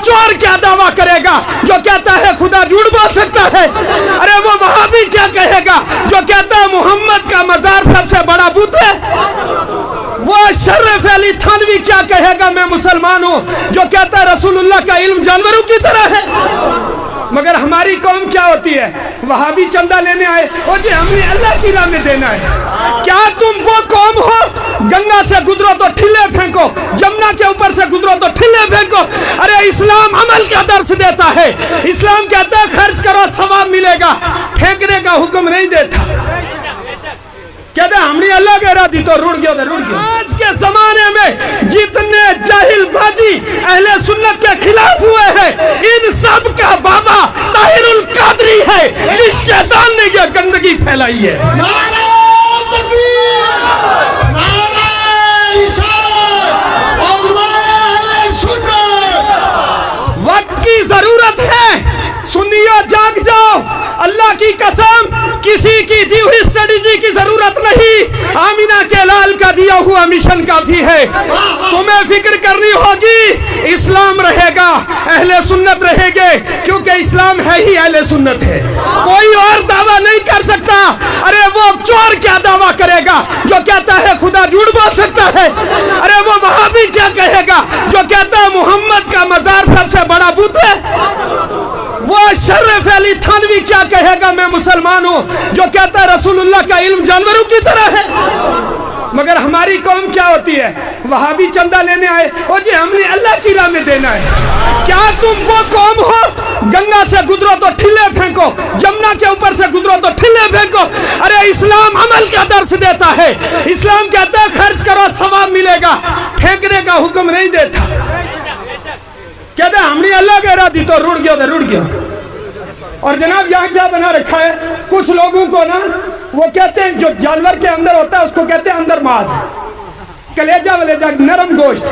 चोर क्या दावा करेगा जो कहता है खुदा झूठ बोल सकता है? अरे वो वहाबी क्या कहेगा जो कहता है मोहम्मद का मजार सबसे बड़ा बुत है? वो शर्फ अली थानवी क्या कहेगा मैं मुसलमान हूं जो कहता है रसूलुल्लाह का इल्म जानवरों की तरह है? मगर हमारी कौम क्या होती है, वहाबी चंदा लेने आए और जी हमने अल्लाह की राह में देना है। क्या तुम वो कौम हो गंगा से गुजरो तो ठिल्ले फेंको, जमुना के ऊपर से गुजरो तो ठिल्ले फेंको? अरे इस्लाम अमल का दर्श देता है। इस्लाम कहता है खर्च करो सवाब मिलेगा, फेंकने का हुक्म नहीं देता। कहते हमने अल्लाह के इरादी तो रुड़ गया। आज के जमाने में जितने जाहिल बाजी अहले सुन्नत के खिलाफ हुए हैं, इन सब का बाबा ताहिरुल कादरी है, जिस शैतान ने ये गंदगी फैलाई है। वक्त की जरूरत है, सुन्नियों जाग जाओ। अल्लाह की कसम किसी की दी हुई स्ट्रेटेजी की जरूरत नहीं, आमिना के लाल का दिया हुआ मिशन काफी है। तुम्हें फिक्र करनी होगी, इस्लाम रहेगा, अहले सुन्नत रहेंगे, क्योंकि इस्लाम है ही अहले सुन्नत है, कोई और दावा नहीं कर सकता। अरे वो चोर क्या दावा करेगा जो कहता है खुदा झूठ बोल सकता है? अरे वो वहाबी क्या कहेगा जो कहता है मोहम्मद का मजार सबसे बड़ा बुत है? वो शर्फ अली थानवी क्या कहेगा मैं मुसलमान हूं जो कहता है रसूलुल्लाह का इल्म जानवरों की तरह है? मगर हमारी कौम क्या होती है, वहाबी चंदा लेने आए और जी हमने अल्लाह की राह में देना है। क्या तुम वो कौम हो गंगा से गुजरो तो ठिल्ले फेंको, जमुना के ऊपर से गुजरो तो ठिल्ले फेंको? अरे इस्लाम अमल का दर्श देता है। इस्लाम कहता है खर्च करो सवाब मिलेगा, फेंकने का हुक्म नहीं देता। कहते हमने अल्लाह के इरादी तो रुड़ गया। और जनाब यहाँ क्या बना रखा है, कुछ लोगों को ना वो कहते हैं जो जानवर के अंदर होता है उसको कहते हैं अंदर मांस, कलेजा वलेजा नरम गोश्त,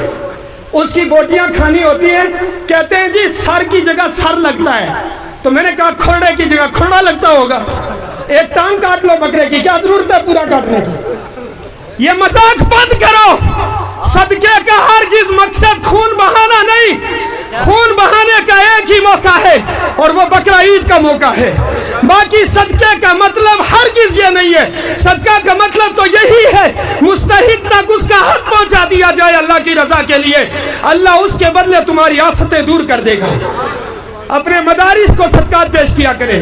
उसकी बोटियां खानी होती हैं। कहते हैं जी सर की जगह सर लगता है, तो मैंने कहा खुरड़े की जगह खुरड़ा लगता होगा। एक टांग काट लो बकरे की, क्या जरूरत है पूरा काटने की? ये मजाक बंद करो। सदके का हरगिज मकसद खून बहाना नहीं, खून बहाने का एक ही मौका है और वो बकरा ईद का मौका है। बाकी सदके का मतलब हरगिज ये नहीं है। सदका का मतलब तो यही है मुस्तहिक तक उसका हक पहुंचा दिया जाए अल्लाह की रजा के लिए। अल्लाह उसके बदले तुम्हारी आफतें दूर कर देगा। अपने मदारिस को सदकात पेश किया करे,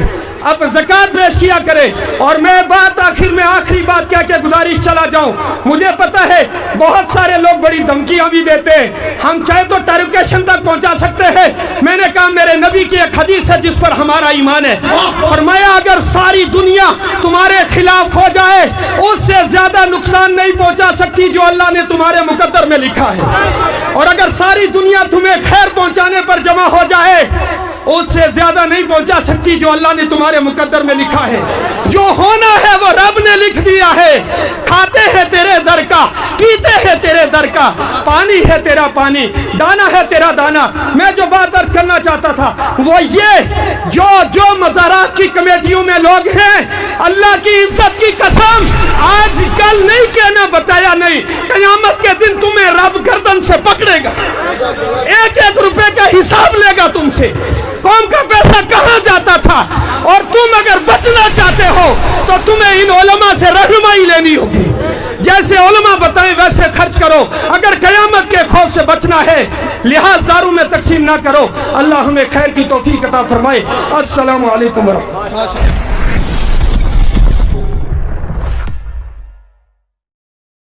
अब ज़कात पेश किया करे। और मैं बात आखिर में आखिरी बात कह के गुजारिश चला जाऊं, मुझे पता है बहुत सारे लोग बड़ी धमकियां भी देते हैं, हम चाहे तो टेरिफिकेशन तक पहुंचा सकते हैं। मैंने कहा मेरे नबी की एक हदीस है जिस पर हमारा ईमान है, फरमाया अगर सारी दुनिया तुम्हारे खिलाफ हो जाए उससे ज्यादा नुकसान नहीं पहुंचा सकती जो अल्लाह ने तुम्हारे मुकद्दर में लिखा है। और अगर सारी दुनिया तुम्हें खैर पहुंचाने पर जमा हो जाए उससे ज्यादा नहीं पहुंचा सकती जो अल्लाह ने तुम्हारे मुकद्दर में लिखा है। जो होना है वो रब ने लिख दिया है। खाते हैं तेरे दर का, पीते हैं तेरे दर का, पानी है तेरा पानी, दाना है तेरा दाना। मैं जो बात अर्ज करना चाहता था वो ये, जो मज़ारात की कमेटियों में लोग हैं, अल्लाह की इज्जत की कसम आज कल नहीं कहना बताया नहीं, कयामत के दिन तुम्हें रब गर्दन से पकड़ेगा, एक एक रुपए का हिसाब लेगा तुमसे। कौम का पैसा कहाँ जाता था? और तुम अगर बचना चाहते हो तो तुम्हें इन उलमा से रहनुमाई लेनी होगी। जैसे उलमा बताएं वैसे खर्च करो। अगर कयामत के खौफ से बचना है लिहाज दारू में तकसीम ना करो। अल्लाह हमें खैर की तौफीक अता फरमाए। अस्सलामु अलैकुम व रहमतुल्लाह।